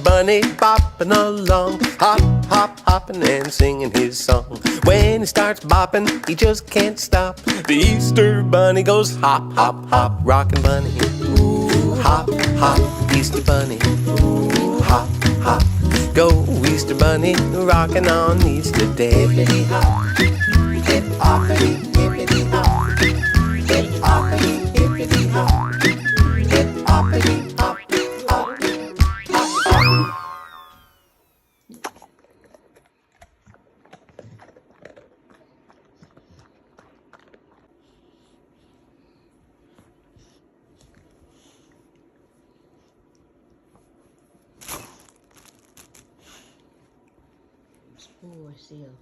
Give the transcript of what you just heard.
Bunny bopping along, hop, hop, hopping and singing his song. When he starts bopping, he just can't stop. The Easter Bunny goes hop, hop, hop, rockin' bunny. Ooh, hop, hop, Easter Bunny. Ooh, hop, hop, go Easter Bunny, rockin' on Easter Day. Hippity hop, hip hoppity, hippity hop, hip hoppity, hippity hop, hip hoppity, hop. Spoor seal.